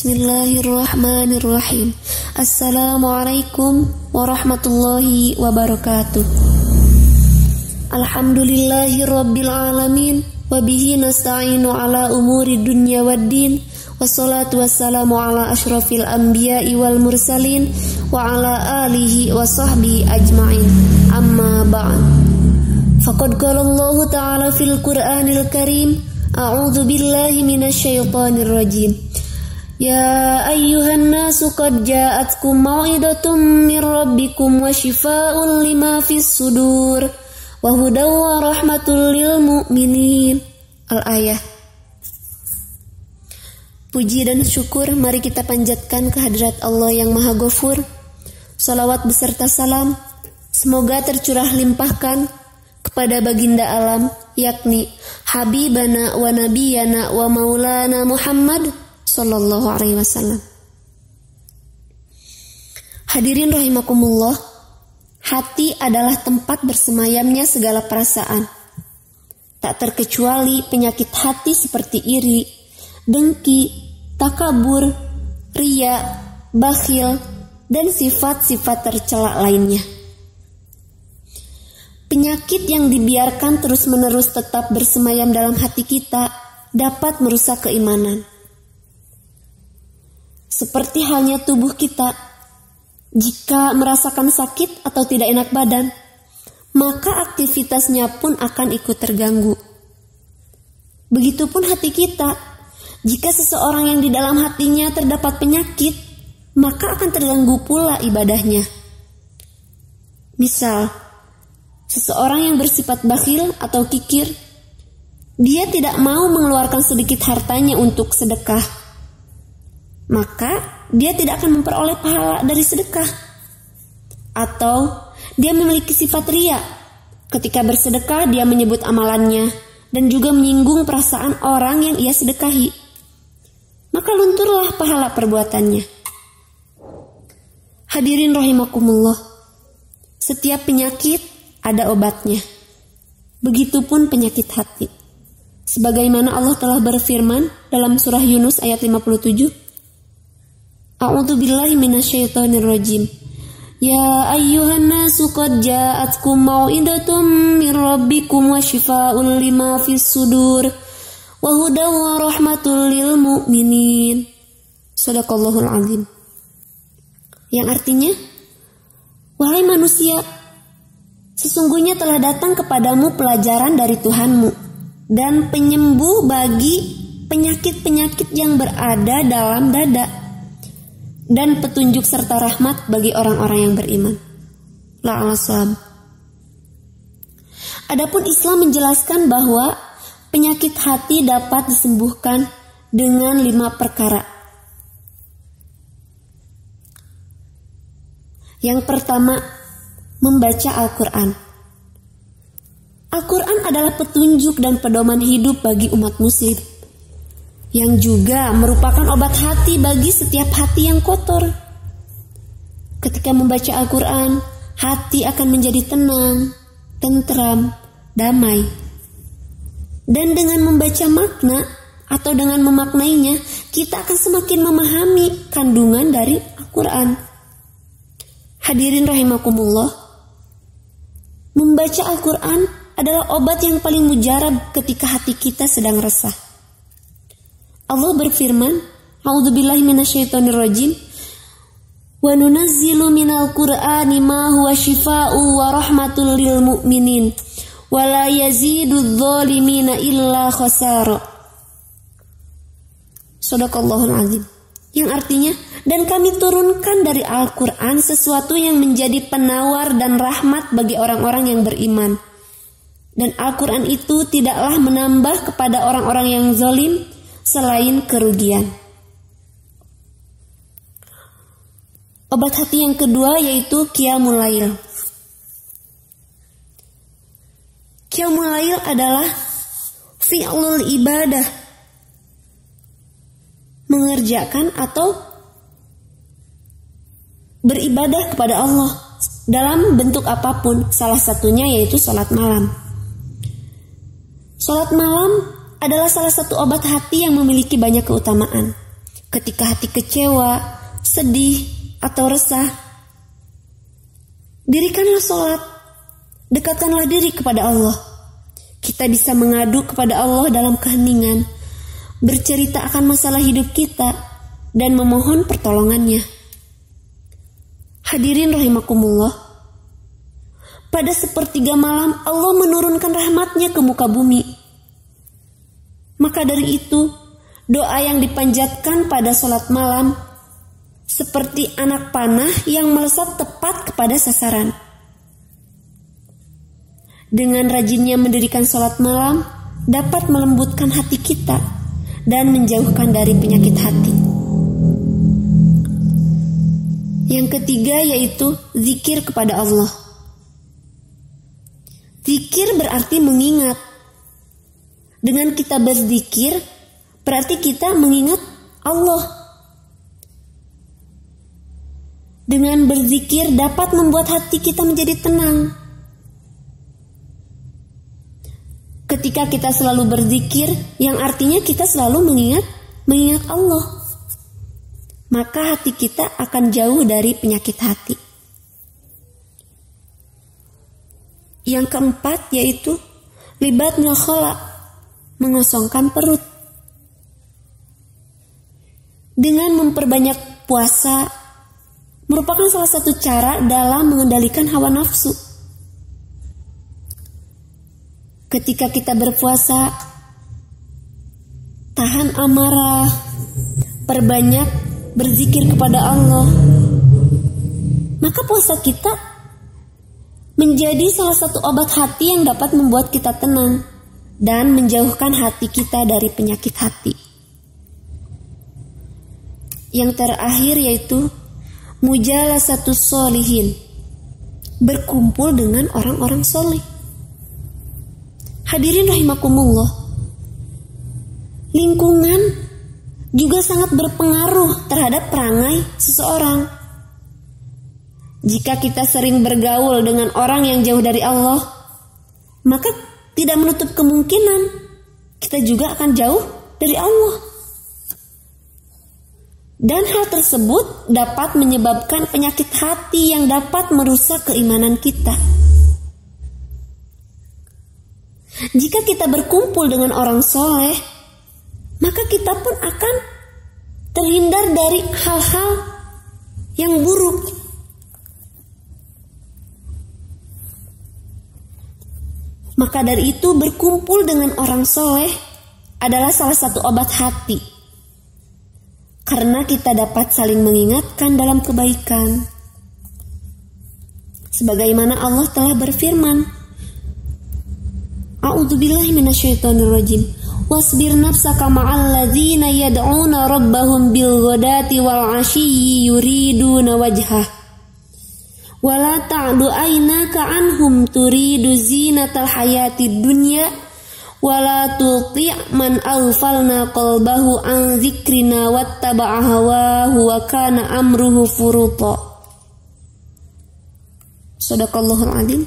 Bismillahirrahmanirrahim. Assalamualaikum warahmatullahi wabarakatuh. Alhamdulillahirabbil alamin wa bihi nasta'inu ala umuri dunya waddin. Wassalatu wassalamu ala asyrafil anbiya'i wal mursalin wa ala alihi wa sahbihi ajma'in. Amma ba'd. Faqad qala Allah ta'ala fil Qur'anil Karim, a'udzu billahi minasyaitonir rajim. Ya ayyuhan nasu qad ja'atkum mau'idatum mir rabbikum wa shifaa'un lima fis sudur wa hudaw wa rahmatul lil mu'minin. Al-ayah. Puji dan syukur mari kita panjatkan kehadirat Allah yang Maha Ghafur. Salawat beserta salam semoga tercurah limpahkan kepada baginda alam, yakni Habibana wa Nabiyana wa Maulana Muhammad sallallahu alaihi wasallam. Hadirin rahimakumullah, hati adalah tempat bersemayamnya segala perasaan. Tak terkecuali penyakit hati seperti iri, dengki, takabur, riya, bakhil, dan sifat-sifat tercela lainnya. Penyakit yang dibiarkan terus-menerus tetap bersemayam dalam hati kita dapat merusak keimanan. Seperti halnya tubuh kita, jika merasakan sakit atau tidak enak badan, maka aktivitasnya pun akan ikut terganggu. Begitupun hati kita, jika seseorang yang di dalam hatinya terdapat penyakit, maka akan terganggu pula ibadahnya. Misal, seseorang yang bersifat bakhil atau kikir, dia tidak mau mengeluarkan sedikit hartanya untuk sedekah, maka dia tidak akan memperoleh pahala dari sedekah. Atau dia memiliki sifat riya, ketika bersedekah dia menyebut amalannya dan juga menyinggung perasaan orang yang ia sedekahi, maka lunturlah pahala perbuatannya. Hadirin rahimakumullah, setiap penyakit ada obatnya. Begitupun penyakit hati. Sebagaimana Allah telah berfirman dalam surah Yunus ayat 57, A'udzu billahi minasyaitonir rajim. Ya ayyuhan nasu qad ja'atkum mau'idatum mir rabbikum wa shifaa'un lima fis sudur wa hudaw wa rahmatul lil mu'minin. Shadaqallahul azim. Yang artinya, wahai manusia, sesungguhnya telah datang kepadamu pelajaran dari Tuhanmu dan penyembuh bagi penyakit-penyakit yang berada dalam dada, dan petunjuk serta rahmat bagi orang-orang yang beriman. La'al-Sam. Adapun Islam menjelaskan bahwa penyakit hati dapat disembuhkan dengan 5 perkara. Yang pertama, membaca Al-Quran. Al-Quran adalah petunjuk dan pedoman hidup bagi umat muslim, yang juga merupakan obat hati bagi setiap hati yang kotor. Ketika membaca Al-Quran, hati akan menjadi tenang, tentram, damai. Dan dengan membaca makna atau dengan memaknainya, kita akan semakin memahami kandungan dari Al-Quran. Hadirin rahimakumullah, membaca Al-Quran adalah obat yang paling mujarab ketika hati kita sedang resah. Allah berfirman, A'udzubillahi minasyaitonir rajim, wa nunazzilu minal qur'ani ma huwa shifaa'un wa rahmatul lil mu'minin wa la yazidudz zalimina illa khasara. Shadaqallahul azim. Yang artinya, dan kami turunkan dari Al-Quran sesuatu yang menjadi penawar dan rahmat bagi orang-orang yang beriman. Dan Al-Quran itu tidaklah menambah kepada orang-orang yang zalim selain kerugian. Obat hati yang kedua yaitu Qiyamul Lail. Qiyamul Lail adalah fi'lul ibadah, mengerjakan atau beribadah kepada Allah dalam bentuk apapun, salah satunya yaitu salat malam. Salat malam adalah salah satu obat hati yang memiliki banyak keutamaan. Ketika hati kecewa, sedih, atau resah, dirikanlah sholat, dekatkanlah diri kepada Allah. Kita bisa mengadu kepada Allah dalam keheningan, bercerita akan masalah hidup kita, dan memohon pertolongannya. Hadirin rahimakumullah, pada sepertiga malam Allah menurunkan rahmatnya ke muka bumi. Maka dari itu, doa yang dipanjatkan pada sholat malam seperti anak panah yang melesat tepat kepada sasaran. Dengan rajinnya mendirikan sholat malam dapat melembutkan hati kita dan menjauhkan dari penyakit hati. Yang ketiga yaitu zikir kepada Allah. Zikir berarti mengingat. Dengan kita berzikir berarti kita mengingat Allah. Dengan berzikir dapat membuat hati kita menjadi tenang. Ketika kita selalu berzikir, yang artinya kita selalu mengingat Allah, maka hati kita akan jauh dari penyakit hati. Yang keempat yaitu libatnul khala, mengosongkan perut. Dengan memperbanyak puasa merupakan salah satu cara dalam mengendalikan hawa nafsu. Ketika kita berpuasa, tahan amarah, perbanyak berzikir kepada Allah, maka puasa kita menjadi salah satu obat hati yang dapat membuat kita tenang dan menjauhkan hati kita dari penyakit hati. Yang terakhir yaitu mujalasatus sholihin, berkumpul dengan orang-orang soleh. Hadirin rahimakumullah, lingkungan juga sangat berpengaruh terhadap perangai seseorang. Jika kita sering bergaul dengan orang yang jauh dari Allah, maka tidak menutup kemungkinan kita juga akan jauh dari Allah. Dan hal tersebut dapat menyebabkan penyakit hati yang dapat merusak keimanan kita. Jika kita berkumpul dengan orang soleh, maka kita pun akan terhindar dari hal-hal yang buruk. Maka dari itu berkumpul dengan orang soleh adalah salah satu obat hati. Karena kita dapat saling mengingatkan dalam kebaikan. Sebagaimana Allah telah berfirman, A'udzubillahi minasyaitonirrajim. Wasbir nafsaka ma'al ladzina yad'una rabbahum bil ghadati wal 'ashiyyi yuriduna wajhah. Wala ta'du aynaka anhum turidu zinatal hayatid dunya wala tuti' man aghfalna qalbahu an dzikrina wattaba'a hawahu wa kana amruhu furuta. Shadaqallahul adzim.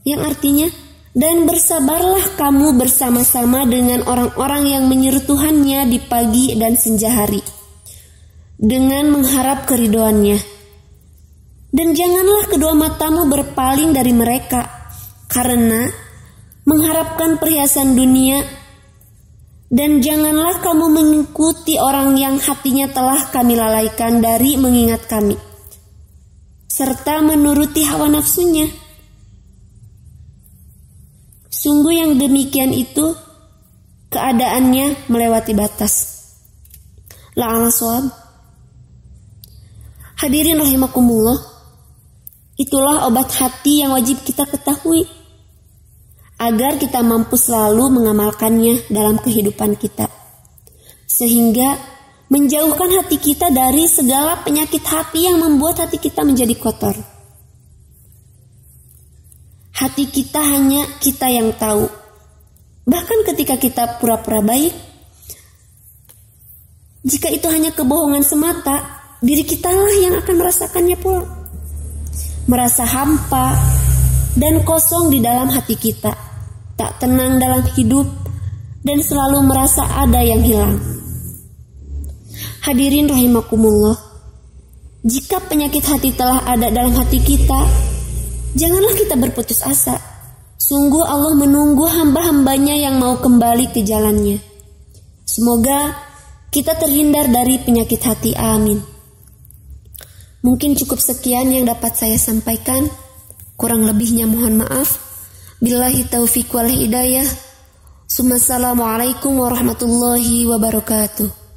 Yang artinya, dan bersabarlah kamu bersama-sama dengan orang-orang yang menyeru Tuhannya di pagi dan senja hari, dengan mengharap keridhoannya. Dan janganlah kedua matamu berpaling dari mereka, karena mengharapkan perhiasan dunia. Dan janganlah kamu mengikuti orang yang hatinya telah kami lalaikan dari mengingat kami, serta menuruti hawa nafsunya. Sungguh yang demikian itu keadaannya melewati batas. La'ala shawab. Hadirin rahimakumullah, itulah obat hati yang wajib kita ketahui agar kita mampu selalu mengamalkannya dalam kehidupan kita, sehingga menjauhkan hati kita dari segala penyakit hati yang membuat hati kita menjadi kotor. Hati kita hanya kita yang tahu. Bahkan ketika kita pura-pura baik, jika itu hanya kebohongan semata, diri kitalah yang akan merasakannya pula. Merasa hampa dan kosong di dalam hati kita, tak tenang dalam hidup, dan selalu merasa ada yang hilang. Hadirin rahimakumullah, jika penyakit hati telah ada dalam hati kita, janganlah kita berputus asa. Sungguh Allah menunggu hamba-hambanya yang mau kembali ke jalannya. Semoga kita terhindar dari penyakit hati, amin. Mungkin cukup sekian yang dapat saya sampaikan. Kurang lebihnya mohon maaf. Billahi taufiq wal hidayah. Assalamualaikum warahmatullahi wabarakatuh.